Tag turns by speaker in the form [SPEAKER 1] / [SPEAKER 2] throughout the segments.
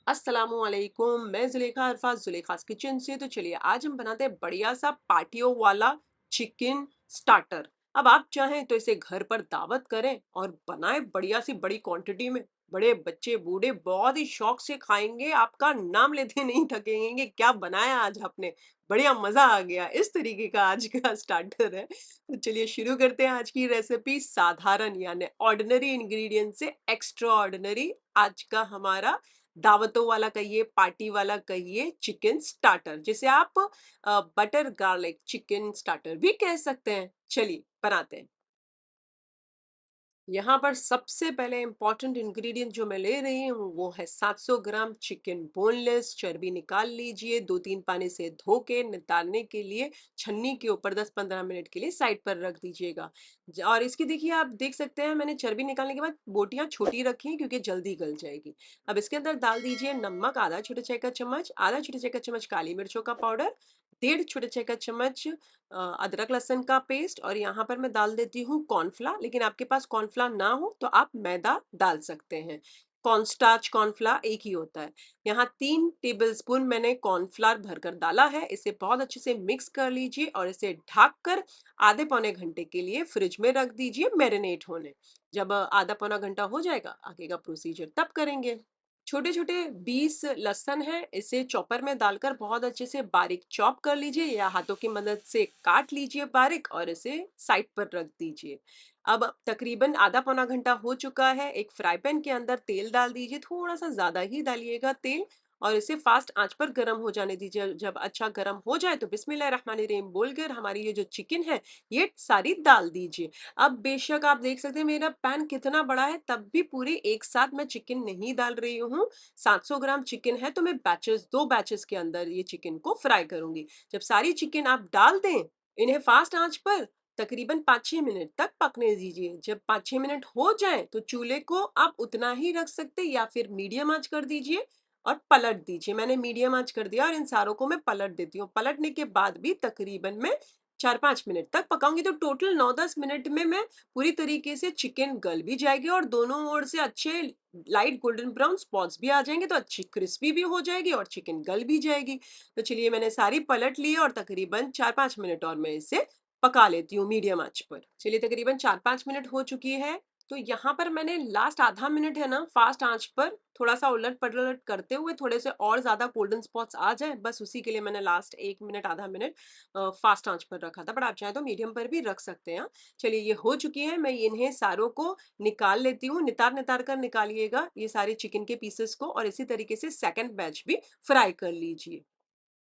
[SPEAKER 1] अस्सलामुअलैकुम। मैं जुलेखा अरफाज जुलेखास किचन से। तो चलिए आज हम बनाते हैं बढ़िया सा पार्टियों वाला चिकन स्टार्टर। अब आप चाहें तो इसे घर पर दावत करें और बनाएं बढ़िया सी बड़ी क्वांटिटी में। बड़े बच्चे बूढ़े बहुत ही शौक से खाएंगे, आपका नाम लेते नहीं थकेंगे क्या बनाया आज आपने। बढ़िया मजा आ गया, इस तरीके का आज का स्टार्टर है। तो चलिए शुरू करते हैं आज की रेसिपी। साधारण यानी ऑर्डिनरी इंग्रेडिएंट से एक्स्ट्रा ऑर्डिनरी आज का हमारा दावतों वाला कहिए, पार्टी वाला कहिए, चिकन स्टार्टर जिसे आप बटर गार्लिक चिकन स्टार्टर भी कह सकते हैं। चलिए बनाते हैं। यहाँ पर सबसे पहले इंपॉर्टेंट इंग्रेडिएंट जो मैं ले रही हूँ वो है 700 ग्राम चिकन बोनलेस। चर्बी निकाल लीजिए, 2-3 पानी से धो के नितारने के लिए छन्नी के ऊपर 10-15 मिनट के लिए साइड पर रख दीजिएगा। और इसकी देखिए, आप देख सकते हैं मैंने चर्बी निकालने के बाद बोटियां छोटी रखी हैं क्योंकि जल्दी गल जाएगी। अब इसके अंदर डाल दीजिए नमक आधा छोटा चाय का चम्मच, आधा छोटा चाय का चम्मच काली मिर्चों का पाउडर, 1.5 छोटे चाय का चम्मच अदरक लहसुन का पेस्ट, और यहाँ पर मैं डाल देती हूँ कॉर्नफ्लावर। लेकिन आपके पास कॉर्नफ्लावर ना हो तो आप मैदा डाल सकते हैं। कॉर्नस्टार्च कॉर्नफ्लावर एक ही होता है। यहाँ 3 टेबलस्पून मैंने कॉर्नफ्लावर भरकर डाला है। इसे बहुत अच्छे से मिक्स कर लीजिए और इसे ढक कर आधे पौने घंटे के लिए फ्रिज में रख दीजिए मैरिनेट होने। जब आधा पौना घंटा हो जाएगा आगे का प्रोसीजर तब करेंगे। छोटे छोटे 20 लहसुन है, इसे चॉपर में डालकर बहुत अच्छे से बारीक चॉप कर लीजिए या हाथों की मदद से काट लीजिए बारीक और इसे साइड पर रख दीजिए। अब तकरीबन आधा पौना घंटा हो चुका है। एक फ्राई पैन के अंदर तेल डाल दीजिए, थोड़ा सा ज्यादा ही डालिएगा तेल, और इसे फास्ट आंच पर गर्म हो जाने दीजिए। जब अच्छा गर्म हो जाए तो बिस्मिल्लाहिर्रहमानिर्रहीम बोलकर हमारी ये जो चिकन है ये सारी डाल दीजिए। अब बेशक आप देख सकते हैं मेरा पैन कितना बड़ा है, तब भी पूरी एक साथ मैं चिकन नहीं डाल रही हूँ। 700 ग्राम चिकन है तो मैं दो बैचेस के अंदर ये चिकन को फ्राई करूंगी। जब सारी चिकन आप डाल दें, इन्हें फास्ट आंच पर तकरीबन 5-6 मिनट तक पकने दीजिए। जब 5-6 मिनट हो जाए तो चूल्हे को आप उतना ही रख सकते या फिर मीडियम आंच कर दीजिए और पलट दीजिए। मैंने मीडियम आंच कर दिया और इन सारों को मैं पलट देती हूँ। पलटने के बाद भी तकरीबन मैं 4-5 मिनट तक पकाऊंगी, तो टोटल 9-10 मिनट में मैं पूरी तरीके से चिकन गल भी जाएगी और दोनों ओर से अच्छे लाइट गोल्डन ब्राउन स्पॉट्स भी आ जाएंगे, तो अच्छी क्रिस्पी भी हो जाएगी और चिकन गल भी जाएगी। तो चलिए मैंने सारी पलट ली और तकरीबन 4-5 मिनट और मैं इसे पका लेती हूँ मीडियम आंच पर। चलिए तकरीबन 4-5 मिनट हो चुकी है। तो यहाँ पर मैंने लास्ट आधा मिनट है ना फास्ट आंच पर थोड़ा सा उलट पलट करते हुए थोड़े से और ज्यादा गोल्डन स्पॉट्स आ जाए, बस उसी के लिए मैंने लास्ट 1 मिनट आधा मिनट फास्ट आंच पर रखा था, बट आप चाहें तो मीडियम पर भी रख सकते हैं। चलिए ये हो चुकी है, मैं इन्हें सारों को निकाल लेती हूँ। नितार नितार कर निकालिएगा ये सारे चिकन के पीसेस को, और इसी तरीके से सेकंड बैच भी फ्राई कर लीजिए।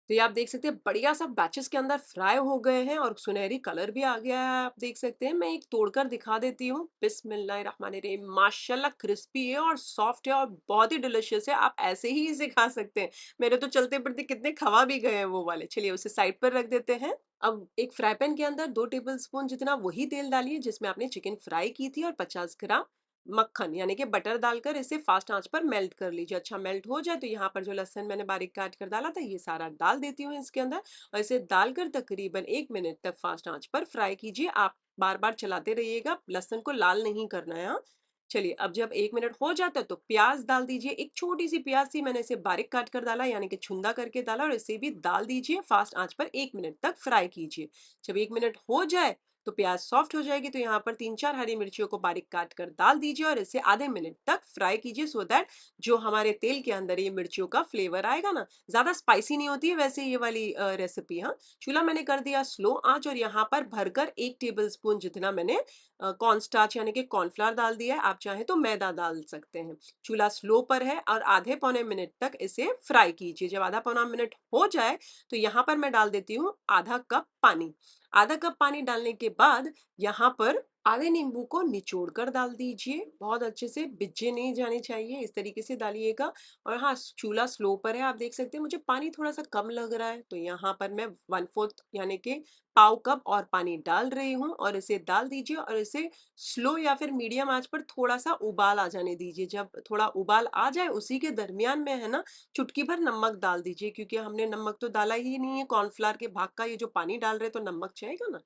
[SPEAKER 1] तो ये आप देख सकते हैं बढ़िया सा बैचेस के अंदर फ्राई हो गए हैं और सुनहरी कलर भी आ गया है। आप देख सकते हैं, मैं एक तोड़कर दिखा देती हूँ। बिस्मिल्लाहिर्रहमानिर्रहीम, माशाल्लाह क्रिस्पी है और सॉफ्ट है और बहुत ही डिलिशियस है। आप ऐसे ही इसे खा सकते हैं। मेरे तो चलते फिरते कितने खवा भी गए हैं वो वाले। चलिए उसे साइड पर रख देते हैं। अब एक फ्राई पैन के अंदर 2 टेबलस्पून जितना वही तेल डालिए जिसमें आपने चिकन फ्राई की थी, और 50 ग्राम मक्खन यानी कि बटर डालकर इसे फास्ट आंच पर मेल्ट कर लीजिए। अच्छा मेल्ट हो जाए तो यहाँ पर जो लहसुन मैंने बारीक काट कर डाला था ये सारा डाल देती हूँ इसके अंदर, और इसे डालकर तकरीबन 1 मिनट तक फास्ट आंच पर फ्राई कीजिए। आप बार बार चलाते रहिएगा, लहसुन को लाल नहीं करना है, हाँ। चलिए अब जब 1 मिनट हो जाता है तो प्याज डाल दीजिए। एक छोटी सी प्याज थी, मैंने इसे बारीक काट कर डाला यानी कि छुंदा करके डाला, और इसे भी डाल दीजिए। फास्ट आंच पर 1 मिनट तक फ्राई कीजिए। जब 1 मिनट हो जाए तो प्याज सॉफ्ट हो जाएगी, तो यहाँ पर 3-4 हरी मिर्चियों को बारीक काट कर डाल दीजिए और इसे आधे मिनट तक फ्राई कीजिए, सो दैट जो हमारे तेल के अंदर ये मिर्चियों का फ्लेवर आएगा ना। ज्यादा स्पाइसी नहीं होती है वैसे ये वाली रेसिपी, हाँ। चूल्हा मैंने कर दिया स्लो आंच, और यहाँ पर भरकर 1 टेबलस्पून जितना मैंने कॉर्नस्टार्च यानी कि कॉर्नफ्लावर डाल दिया है। आप चाहें तो मैदा डाल सकते हैं। चूल्हा स्लो पर है और आधे पौने मिनट तक इसे फ्राई कीजिए। जब आधा पौना मिनट हो जाए तो यहाँ पर मैं डाल देती हूँ आधा कप पानी। आधा कप पानी डालने के बाद यहाँ पर आधे नींबू को निचोड़ कर डाल दीजिए। बहुत अच्छे से बिज्जे नहीं जाने चाहिए, इस तरीके से डालिएगा। और हाँ, चूल्हा स्लो पर है। आप देख सकते हैं मुझे पानी थोड़ा सा कम लग रहा है, तो यहाँ पर मैं 1/4 यानी कि पाव कप और पानी डाल रही हूँ, और इसे डाल दीजिए और इसे स्लो या फिर मीडियम आंच पर थोड़ा सा उबाल आ जाने दीजिए। जब थोड़ा उबाल आ जाए उसी के दरमियान में है ना चुटकी भर नमक डाल दीजिए, क्योंकि हमने नमक तो डाला ही नहीं है। कॉर्नफ्लावर के भाग का ये जो पानी डाल रहे तो नमक जाएगा ना।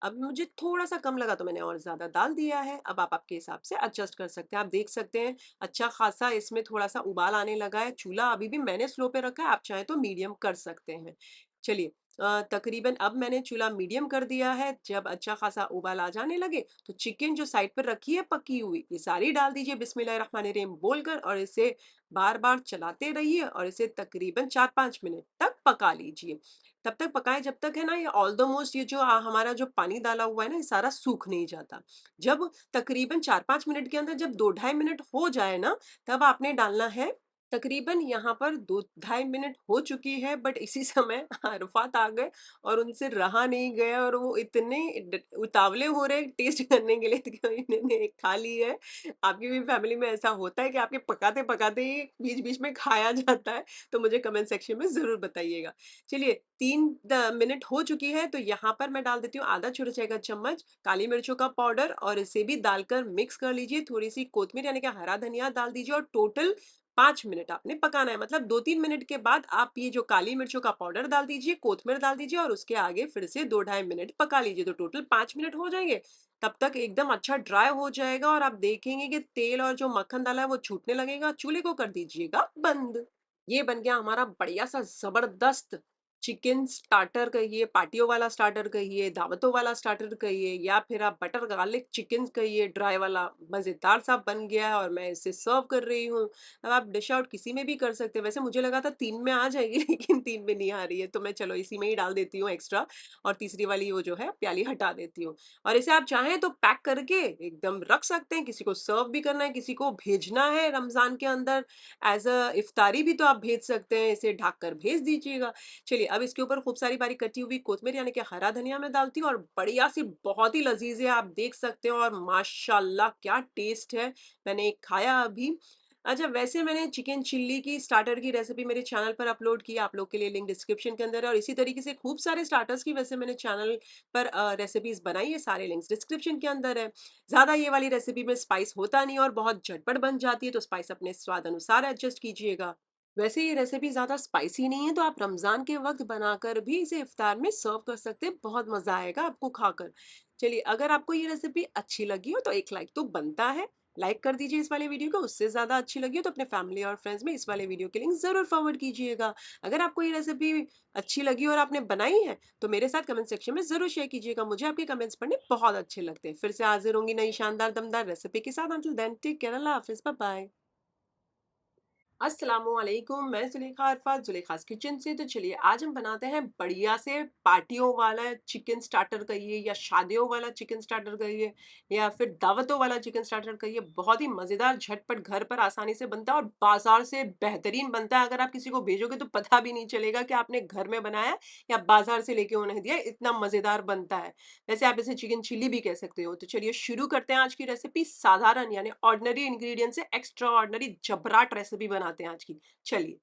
[SPEAKER 1] अब मुझे थोड़ा-सा कम लगा तो मैंने और ज़्यादा डाल दिया है। अब आप आपके हिसाब से एडजस्ट कर सकते हैं। आप देख सकते हैं अच्छा खासा इसमें थोड़ा-सा उबाल आने लगा है। चूल्हा अभी भी मैंने स्लो पे रखा है, आप चाहें तो मीडियम कर सकते हैं। चलिए तकरीबन अब मैंने चूल्हा मीडियम कर दिया है। जब अच्छा खासा उबाल आ जाने लगे तो चिकन जो साइड पर रखी है पकी हुई, ये सारी डाल दीजिए बिस्मिल्लाहिर्रहमानिर्रहीम बोलकर और इसे बार-बार चलाते रहिए और इसे तकरीबन 4-5 मिनट तक पका लीजिए। तब तक पकाएँ जब तक है ना ये ऑलमोस्ट ये जो हमारा जो पानी डाला हुआ है ना ये सारा सूख नहीं जाता। जब तकरीबन 4-5 मिनट के अंदर जब 2 ढाई मिनट हो जाए ना, तब आपने डालना है तकरीबन यहाँ पर 2 ढाई मिनट हो चुकी है बट इसी समय अरफ़ात आ गए और उनसे रहा नहीं गया और वो इतने उतावले हो रहे हैं टेस्ट करने के लिए कि इन्होंने खा ली है। आपकी भी फैमिली में ऐसा होता है कि आपके पकाते-पकाते ही बीच-बीच में खाया जाता है? तो मुझे कमेंट सेक्शन में ज़रूर बताइएगा। चलिए 3 मिनट हो चुकी है तो यहाँ पर मैं डाल देती हूँ आधा छोटा चाय का चम्मच काली मिर्चों का पाउडर और इसे भी डालकर मिक्स कर लीजिए। थोड़ी-सी कोत्मीर यानी कि हरा धनिया डाल दीजिए और टोटल 5 मिनट आपने पकाना है। मतलब 2-3 मिनट के बाद आप ये जो काली मिर्चों का पाउडर डाल दीजिए, कोत्मीर डाल दीजिए और उसके आगे फिर से 2 ढाई मिनट पका लीजिए। तो टोटल 5 मिनट हो जाएँगे। तब तक एकदम अच्छा ड्राई हो जाएगा और आप देखेंगे कि तेल और जो मक्खन डाला है वो छूटने लगेगा। चूल्हे को कर दीजिएगा बंद। ये बन गया हमारा बढ़िया सा ज़बरदस्त चिकन स्टार्टर कहिए, पार्टियों वाला स्टार्टर कहिए, दावतों वाला स्टार्टर कहिए या फिर आप बटर गार्लिक चिकन कहिए ड्राई वाला, मज़ेदार सा बन गया है और मैं इसे सर्व कर रही हूँ। अब आप डिश आउट किसी में भी कर सकते हैं। वैसे मुझे लगा था 3 में आ जाएगी लेकिन 3 में नहीं आ रही है, तो मैं चलो इसी में ही डाल देती हूँ एक्स्ट्रा और तीसरी वाली वो जो है प्याली हटा देती हूँ। और इसे आप चाहें तो पैक करके एकदम रख सकते हैं, किसी को सर्व भी करना है, किसी को भेजना है रमज़ान के अंदर एज़ अ इफ्तारी भी तो आप भेज सकते हैं, इसे ढक कर भेज दीजिएगा। चलिए अब इसके ऊपर खूब सारी बारीक कटी हुई कोतमीर यानी कि हरा धनिया मैं डालती हूँ और बढ़िया सी बहुत ही लज़ीज़ है, आप देख सकते हो और माशाल्लाह क्या टेस्ट है। मैंने एक खाया अभी। अच्छा वैसे मैंने चिकन चिल्ली की स्टार्टर की रेसिपी मेरे चैनल पर अपलोड की है, आप लोग के लिए लिंक डिस्क्रिप्शन के अंदर है और इसी तरीके से खूब सारे स्टार्टर्स की वैसे मैंने चैनल पर रेसिपीज़ बनाई है, सारे लिंक्स डिस्क्रिप्शन के अंदर है। ज़्यादा ये वाली रेसिपी में स्पाइस होता नहीं है और बहुत झटपट बन जाती है, तो स्पाइस अपने स्वाद अनुसार एडजस्ट कीजिएगा। वैसे ये रेसिपी ज़्यादा स्पाइसी नहीं है, तो आप रमज़ान के वक़्त बनाकर भी इसे इफ्तार में सर्व कर सकते हैं, बहुत मज़ा आएगा आपको खाकर। चलिए, अगर आपको ये रेसिपी अच्छी लगी हो तो एक लाइक तो बनता है, लाइक कर दीजिए इस वाले वीडियो को, उससे ज़्यादा अच्छी लगी हो तो अपने फैमिली और फ्रेंड्स में इस वाले वीडियो के लिंक ज़रूर फॉरवर्ड कीजिएगा। अगर आपको ये रेसिपी अच्छी लगी और आपने बनाई है, तो मेरे साथ कमेंट सेक्शन में ज़रूर शेयर कीजिएगा, मुझे आपके कमेंट्स पढ़ने बहुत अच्छे लगते हैं। फिर से हाज़िर होंगी नई शानदार दमदार रेसिपी के साथ, अंटिल देन टेक केयर, अल्लाह हाफ़िज़, बाय बाय। अस्सलामुअलैकुम, मैं ज़ुलेखा अरफात ज़ुलेखास किचन से। तो चलिए आज हम बनाते हैं बढ़िया से पार्टियों वाला चिकन स्टार्टर कहिए या शादियों वाला चिकन स्टार्टर कहिए या फिर दावतों वाला चिकन स्टार्टर कहिए। बहुत ही मज़ेदार झटपट घर पर आसानी से बनता है और बाज़ार से बेहतरीन बनता है। अगर आप किसी को भेजोगे तो पता भी नहीं चलेगा कि आपने घर में बनाया या बाज़ार से लेके उन्हें दिया, इतना मज़ेदार बनता है। वैसे आप इसे चिकन चिल्ली भी कह सकते हो। तो चलिए शुरू करते हैं आज की रेसिपी। साधारण यानी ऑर्डिनरी इंग्रीडिएंट से एक्स्ट्रा ऑर्डिनरी जबराट रेसिपी बनाते हैं आज की। चलिए,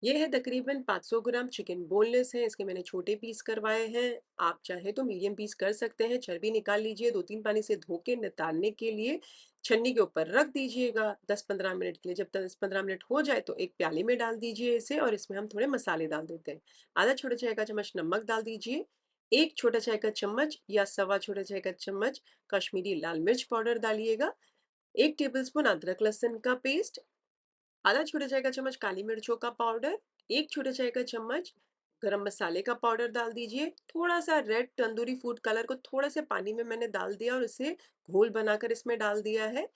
[SPEAKER 1] ये है तकरीबन 500 ग्राम चिकन बोनलेस है, इसके मैंने छोटे पीस करवाए हैं। आप चाहें तो मीडियम पीस कर सकते हैं। चर्बी निकाल लीजिए, 2-3 पानी से धो के नितारने के लिए छन्नी के ऊपर रख दीजिएगा 10-15 मिनट के लिए। जब 10-15 मिनट हो जाए तो एक प्याले में डाल दीजिए इसे और इसमें हम थोड़े मसाले डाल देते हैं। आधा छोटा चाय का चम्मच नमक डाल दीजिए, 1 छोटा चाय का चम्मच या सवा छोटा चाय का चम्मच कश्मीरी लाल मिर्च पाउडर डालिएगा, 1 टेबलस्पून अदरक लहसुन का पेस्ट, आधा छोटा चाय का चम्मच काली मिर्चों का पाउडर, 1 छोटा चाय का चम्मच गरम मसाले का पाउडर डाल दीजिए, थोड़ा-सा रेड तंदूरी फूड कलर को थोड़ा से पानी में मैंने डाल दिया और इसे घोल बनाकर इसमें डाल दिया है।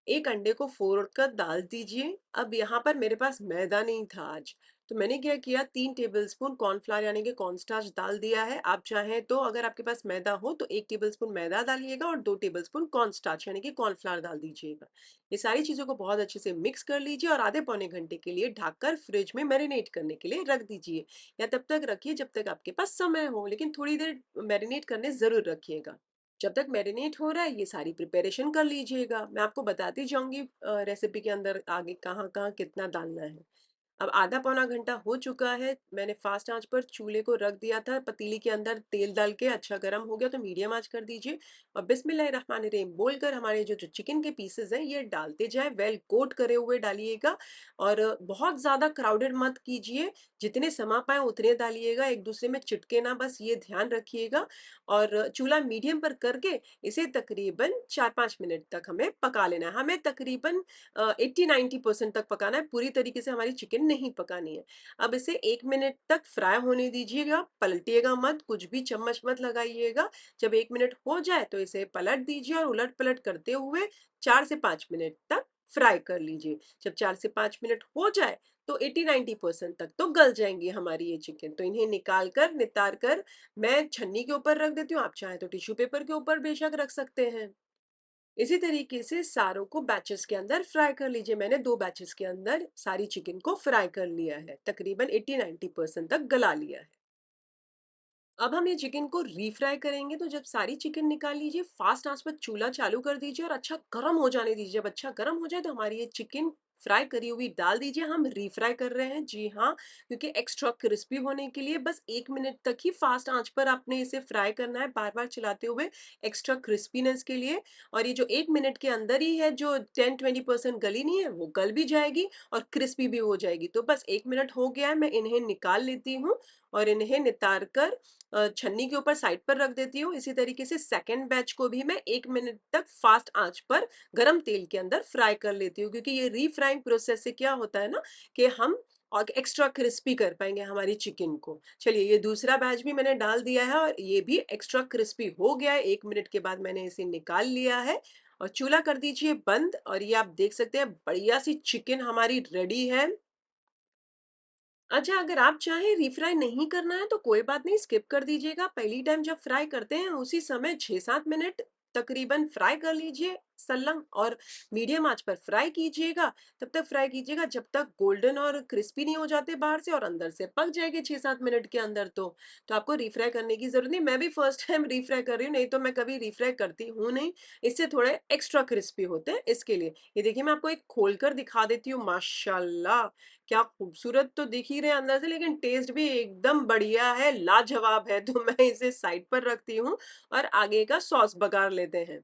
[SPEAKER 1] 1 अंडे को फोड़कर डाल दीजिए। अब यहाँ पर मेरे पास मैदा नहीं था आज, तो मैंने क्या किया 3 टेबलस्पून कॉर्नफ्लावर यानी कि कॉर्नस्टार्च डाल दिया है। आप चाहें तो अगर आपके पास मैदा हो तो 1 टेबलस्पून मैदा डालिएगा और 2 टेबलस्पून कॉर्नस्टार्च यानी कि कॉर्नफ्लावर डाल दीजिएगा। ये सारी चीज़ों को बहुत अच्छे से मिक्स कर लीजिए और आधे पौने घंटे के लिए ढककर फ्रिज में मैरिनेट करने के लिए रख दीजिए या तब तक रखिए जब तक आपके पास समय हो, लेकिन थोड़ी देर मैरिनेट करने ज़रूर रखिएगा। जब तक मैरिनेट हो रहा है ये सारी प्रिपरेशन कर लीजिएगा। मैं आपको बताती जाऊँगी रेसिपी के अंदर आगे कहाँ-कहाँ कितना डालना है। अब आधा पौना घंटा हो चुका है, मैंने फ़ास्ट आँच पर चूल्हे को रख दिया था, पतीली के अंदर तेल डाल के अच्छा गरम हो गया तो मीडियम आँच कर दीजिए और बिस्मिल्लाहिर्रहमानिर्रहीम बोलकर हमारे जो जो चिकन के पीसेज़ हैं ये डालते जाएँ, वेल कोट करे हुए डालिएगा और बहुत ज़्यादा क्राउडेड मत कीजिए, जितने समा पाएँ उतने डालिएगा, एक-दूसरे में चिटके ना बस ये ध्यान रखिएगा और चूल्हा मीडियम पर करके इसे तकरीबन 4-5 मिनट तक हमें पका लेना है। हमें तकरीबन 80-90% तक पकाना है, पूरी तरीके से हमारी चिकन नहीं पकानी है। अब इसे 1 मिनट तक फ्राई होने दीजिएगा, पलटिएगा मत, कुछ भी चम्मच मत लगाइएगा। जब 1 मिनट हो जाए तो इसे पलट दीजिए और उलट-पलट करते हुए 4 से 5 मिनट तक फ्राई कर लीजिए। जब 4 से 5 मिनट हो जाए तो 80-90% तक तो गल जाएँगी हमारी ये चिकन। तो इन्हें निकाल कर, नितार कर मैं छन्नी के ऊपर रख देती हूँ, आप चाहें तो टिश्यू पेपर के ऊपर बेशक रख सकते हैं। इसी तरीके से सारों को बैचेस के अंदर फ्राई कर लीजिए। मैंने 2 बैचेस के अंदर सारी चिकन को फ्राई कर लिया है। तकरीबन 80-90% तक गला लिया है। अब हम ये चिकन को री-फ्राई करेंगे तो जब सारी चिकन निकाल लीजिए, फ़ास्ट आँच पर चूल्हा चालू कर दीजिए और अच्छा गरम हो जाने दीजिए। जब अच्छा गरम हो जाए तो हमारी ये चिकन फ्राई करी हुई डाल दीजिए। हम री-फ्राई कर रहे हैं, जी हाँ, क्योंकि एक्स्ट्रा क्रिस्पी होने के लिए बस 1 मिनट तक ही फ़ास्ट आँच पर आपने इसे फ्राई करना है, बार-बार चलाते हुए एक्स्ट्रा क्रिस्पीनेस के लिए। और ये जो 1 मिनट के अंदर ही है जो 10-20% गली नहीं है, वो गल भी जाएगी और क्रिस्पी भी हो जाएगी। तो बस 1 मिनट हो गया है, मैं इन्हें निकाल लेती हूँ और इन्हें नितार कर छन्नी के ऊपर साइड पर रख देती हूँ। इसी तरीके से सेकंड बैच को भी मैं 1 मिनट तक फ़ास्ट आँच पर गरम तेल के अंदर फ्राई कर लेती हूँ क्योंकि ये री-फ्राइंग प्रोसेस से क्या होता है ना कि हम और एक्स्ट्रा क्रिस्पी कर पाएँगे हमारी चिकन को। चलिए ये दूसरा बैच भी मैंने डाल दिया है और ये भी एक्स्ट्रा क्रिस्पी हो गया है। 1 मिनट के बाद मैंने इसे निकाल लिया है और चूल्हा कर दीजिए बंद और ये आप देख सकते हैं बढ़िया-सी चिकन हमारी रेडी है। अच्छा, अगर आप चाहें री-फ्राई नहीं करना है तो कोई बात नहीं, स्किप कर दीजिएगा। पहली टाइम जब फ्राई करते हैं उसी समय 6-7 मिनट तकरीबन फ्राई कर लीजिए सल्लम और मीडियम आँच पर फ्राई कीजिएगा। तब तक फ्राई कीजिएगा जब तक गोल्डन और क्रिस्पी नहीं हो जाते बाहर से और अंदर से पक जाएँगे 6-7 मिनट के अंदर तो। तो आपको री-फ्राई करने की ज़रूरत नहीं, मैं भी फर्स्ट टाइम री-फ्राई कर रही हूँ, नहीं तो मैं कभी री-फ्राई करती हूँ नहीं। इससे थोड़े एक्स्ट्रा क्रिस्पी होते हैं इसके लिए। ये देखिए मैं आपको एक खोल कर दिखा देती हूँ, माशाल्लाह! क्या खूबसूरत तो दिख ही रहे हैं अंदर से लेकिन टेस्ट भी एकदम बढ़िया है, लाजवाब है। तो मैं इसे साइड पर रखती हूँ और आगे का सॉस बघार लेते हैं।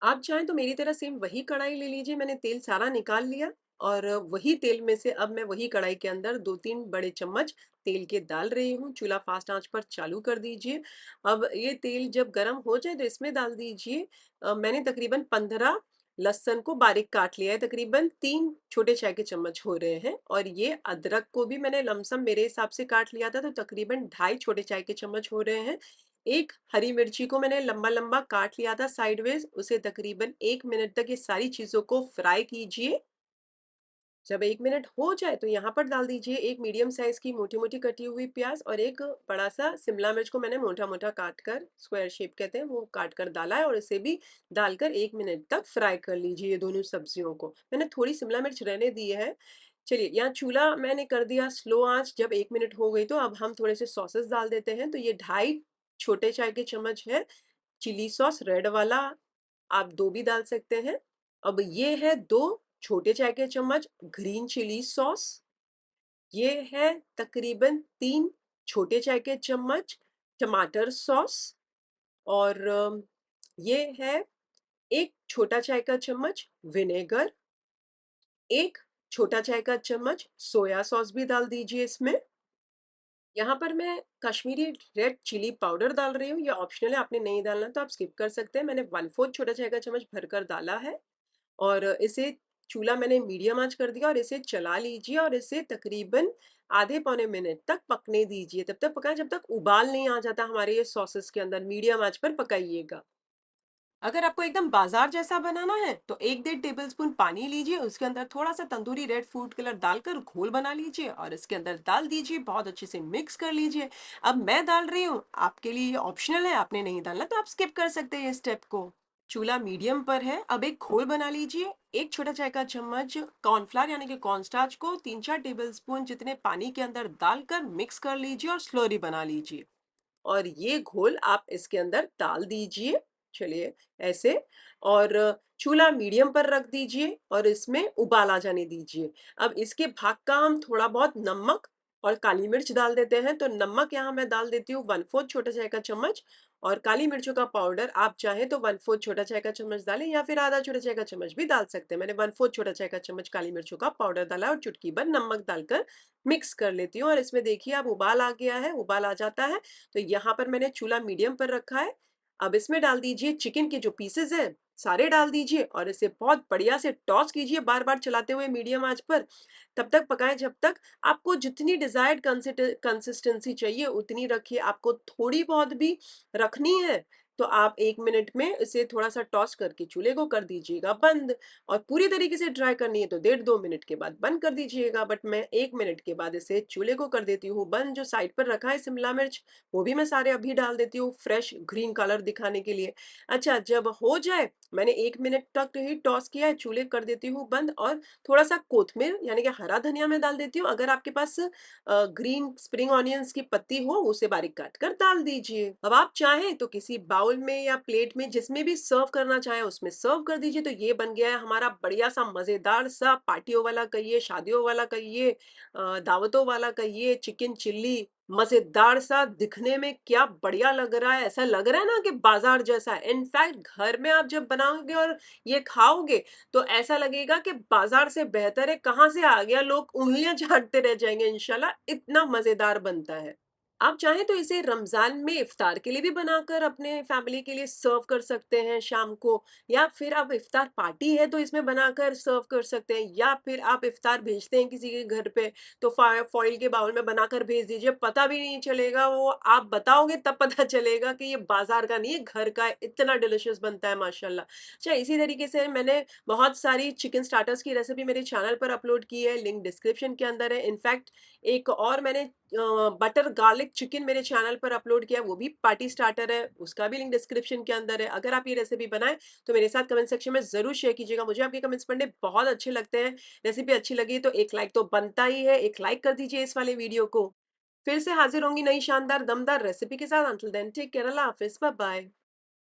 [SPEAKER 1] आप चाहें तो मेरी तरह सेम वही कढ़ाई ले लीजिए, मैंने तेल सारा निकाल लिया और वही तेल में से अब मैं वही कढ़ाई के अंदर 2-3 बड़े चम्मच तेल के डाल रही हूँ। चूल्हा फ़ास्ट आँच पर चालू कर दीजिए। अब ये तेल जब गरम हो जाए तो इसमें डाल दीजिए मैंने तकरीबन 15 लहसुन को बारीक काट लिया है, तकरीबन 3 छोटे चाय के चम्मच हो रहे हैं और ये अदरक को भी मैंने लमसम मेरे हिसाब से काट लिया था तो तकरीबन ढाई छोटे चाय के चम्मच हो रहे हैं। एक हरी मिर्ची को मैंने लंबा-लंबा काट लिया था साइडवेज़, उसे तकरीबन 1 मिनट तक ये सारी चीज़ों को फ्राई कीजिए। जब 1 मिनट हो जाए तो यहाँ पर डाल दीजिए एक मीडियम साइज़ की मोटी-मोटी कटी हुई प्याज़ और एक बड़ा-सा शिमला मिर्च को मैंने मोटा-मोटा काट कर स्क्वायर शेप कहते हैं वो काट कर डाला है और इसे भी डालकर 1 मिनट तक फ्राई कर लीजिए ये दोनों सब्जियों को। मैंने थोड़ी शिमला मिर्च रहने दी है। चलिए यहाँ चूल्हा मैंने कर दिया स्लो आँच, जब 1 मिनट हो गई तो अब हम थोड़े से सॉसेस डाल देते हैं। तो ये ढाई छोटे चाय के चम्मच है चिली सॉस रेड वाला, आप 2 भी डाल सकते हैं। अब ये है 2 छोटे चाय के चम्मच ग्रीन चिली सॉस, ये है तकरीबन 3 छोटे चाय के चम्मच टमाटर सॉस और ये है 1 छोटा चाय का चम्मच विनेगर, 1 छोटा चाय का चम्मच सोया सॉस भी डाल दीजिए इसमें। यहाँ पर मैं कश्मीरी रेड चिली पाउडर डाल रही हूँ, ये ऑप्शनल है, आपने नहीं डालना तो आप स्किप कर सकते हैं। मैंने 1/4 छोटा चाय का चम्मच भरकर डाला है और इसे चूल्हा मैंने मीडियम आँच कर दिया और इसे चला लीजिए और इसे तकरीबन आधे पौने मिनट तक पकने दीजिए। तब तक पकाएँ जब तक उबाल नहीं आ जाता हमारे ये सॉसेस के अंदर, मीडियम आँच पर पकाइएगा। अगर आपको एकदम बाजार जैसा बनाना है तो 1 डेढ़ टेबलस्पून पानी लीजिए, उसके अंदर थोड़ा सा तंदूरी रेड फूड कलर डालकर घोल बना लीजिए और इसके अंदर डाल दीजिए, बहुत अच्छे से मिक्स कर लीजिए। अब मैं डाल रही हूँ, आपके लिए ये ऑप्शनल है, आपने नहीं डालना तो आप स्किप कर सकते हैं ये स्टेप को। चूल्हा मीडियम पर है, अब एक घोल बना लीजिए। 1 छोटा चाय का चम्मच कॉर्नफ्लोर यानी कि कॉर्नस्टार्च को 3-4 टेबलस्पून जितने पानी के अंदर डालकर मिक्स कर लीजिए और स्लोरी बना लीजिए। और ये घोल आप इसके अंदर डाल दीजिए चलिए ऐसे। और चूल्हा मीडियम पर रख दीजिए और इसमें उबाल आ जाने दीजिए। अब इसके भाग का हम थोड़ा बहुत नमक और काली मिर्च डाल देते हैं। तो नमक यहाँ मैं डाल देती हूँ 1/4 छोटा चाय का चम्मच, और काली मिर्चों का पाउडर आप चाहें तो 1/4 छोटा चाय का चम्मच डालें या फिर आधा छोटा चाय का चम्मच भी डाल सकते हैं। मैंने 1/4 छोटा चाय का चम्मच काली मिर्चों का पाउडर डाला और चुटकी भर नमक डालकर मिक्स कर लेती हूँ। और इसमें देखिए अब उबाल आ गया है, उबाल आ जाता है। तो यहाँ पर मैंने चूल्हा मीडियम पर रखा है। अब इसमें डाल दीजिए चिकन के जो पीसेज़ हैं, सारे डाल दीजिए और इसे बहुत बढ़िया से टॉस कीजिए बार-बार चलाते हुए मीडियम आँच पर। तब तक पकाएँ जब तक आपको जितनी डिज़ायर्ड कंसिस्टेंसी चाहिए उतनी रखिए। आपको थोड़ी बहुत भी रखनी है, तो आप 1 मिनट में इसे थोड़ा-सा टॉस करके चूल्हे को कर दीजिएगा बंद। और पूरी तरीके से ड्राई करनी है तो डेढ़ 2 मिनट के बाद बंद कर दीजिएगा। बट मैं 1 मिनट के बाद इसे चूल्हे को कर देती हूँ बंद। जो साइड पर रखा है शिमला मिर्च, वो भी मैं सारे अभी डाल देती हूँ फ्रेश ग्रीन कलर दिखाने के लिए। अच्छा, जब हो जाए, मैंने 1 मिनट तक ही टॉस किया है, चूल्हे कर देती हूँ बंद और थोड़ा-सा कोथमीर यानी कि हरा धनिया मैं डाल देती हूँ। अगर आपके पास ग्रीन स्प्रिंग ऑनियंस की पत्ती हो, उसे बारीक काट कर डाल दीजिए। अब आप चाहें तो किसी बाउल में या प्लेट में जिसमें भी सर्व करना चाहें उसमें सर्व कर दीजिए। तो ये बन गया है हमारा बढ़िया-सा मज़ेदार-सा पार्टियों वाला कहिए, शादियों वाला कहिए, दावतों वाला कहिए, चिकन चिल्ली। मज़ेदार सा, दिखने में क्या बढ़िया लग रहा है, ऐसा लग रहा है ना कि बाज़ार जैसा है। इनफैक्ट घर में आप जब बनाओगे और ये खाओगे, तो ऐसा लगेगा कि बाज़ार से बेहतर है, कहाँ से आ गया, लोग उँगलियाँ चाटते रह जाएँगे इंशाल्लाह, इतना मज़ेदार बनता है। आप चाहें तो इसे रमज़ान में इफ्तार के लिए भी बनाकर अपने फैमिली के लिए सर्व कर सकते हैं शाम को, या फिर आप इफ्तार पार्टी है तो इसमें बनाकर सर्व कर सकते हैं, या फिर आप इफ्तार भेजते हैं किसी के घर पे तो फॉइल के बाउल में बनाकर भेज दीजिए, पता भी नहीं चलेगा, वो आप बताओगे तब पता चलेगा कि ये बाजार का नहीं है, घर का है, इतना डिलिशियस बनता है माशाल्लाह। अच्छा, इसी तरीके से मैंने बहुत सारी चिकन स्टार्टर्स की रेसिपी मेरे चैनल पर अपलोड की है, लिंक डिस्क्रिप्शन के अंदर है। इनफैक्ट एक और मैंने बटर गार्लिक चिकन मेरे चैनल पर अपलोड किया है, वो भी पार्टी स्टार्टर है, उसका भी लिंक डिस्क्रिप्शन के अंदर है। अगर आप ये रेसिपी बनाएँ तो मेरे साथ कमेंट सेक्शन में ज़रूर शेयर कीजिएगा, मुझे आपके कमेंट्स पढ़ने बहुत अच्छे लगते हैं। रेसिपी अच्छी लगी तो एक लाइक तो बनता ही है, एक लाइक कर दीजिए इस वाले वीडियो को। फिर से हाज़िर होंगी नई शानदार दमदार रेसिपी के साथ। अंटिल देन टेक केयर, अल्लाह हाफ़िज़, बाय बाय।